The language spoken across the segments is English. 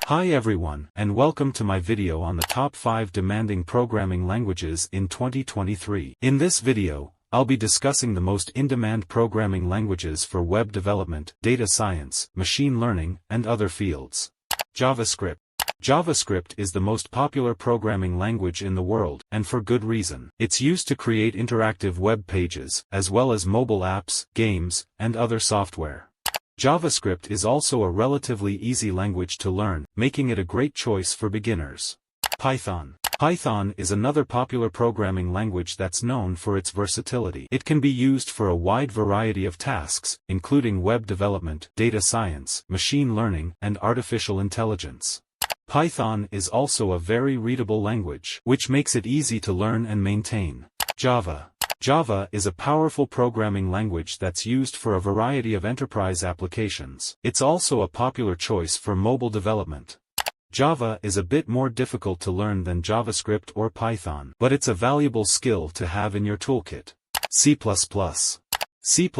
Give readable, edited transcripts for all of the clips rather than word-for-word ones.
Hi everyone, and welcome to my video on the top 5 demanding programming languages in 2023. In this video, I'll be discussing the most in-demand programming languages for web development, data science, machine learning, and other fields. JavaScript. JavaScript is the most popular programming language in the world, and for good reason. It's used to create interactive web pages, as well as mobile apps, games, and other software. JavaScript is also a relatively easy language to learn, making it a great choice for beginners. Python. Python is another popular programming language that's known for its versatility. It can be used for a wide variety of tasks, including web development, data science, machine learning, and artificial intelligence. Python is also a very readable language, which makes it easy to learn and maintain. Java. Java is a powerful programming language that's used for a variety of enterprise applications. It's also a popular choice for mobile development. Java is a bit more difficult to learn than JavaScript or Python, but it's a valuable skill to have in your toolkit. C++. C++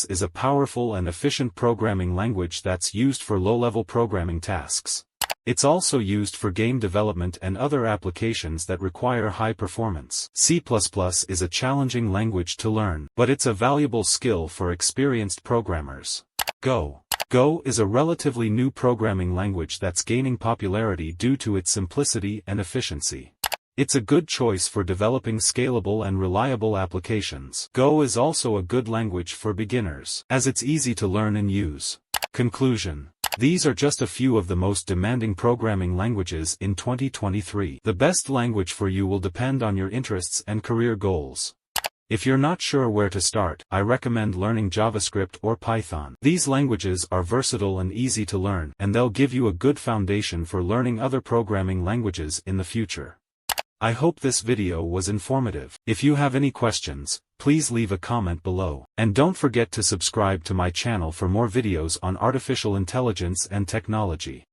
is a powerful and efficient programming language that's used for low-level programming tasks. It's also used for game development and other applications that require high performance. C++ is a challenging language to learn, but it's a valuable skill for experienced programmers. Go. Go is a relatively new programming language that's gaining popularity due to its simplicity and efficiency. It's a good choice for developing scalable and reliable applications. Go is also a good language for beginners, as it's easy to learn and use. Conclusion. These are just a few of the most demanding programming languages in 2023. The best language for you will depend on your interests and career goals. If you're not sure where to start, I recommend learning JavaScript or Python. These languages are versatile and easy to learn, and they'll give you a good foundation for learning other programming languages in the future. I hope this video was informative. If you have any questions, please leave a comment below. And don't forget to subscribe to my channel for more videos on artificial intelligence and technology.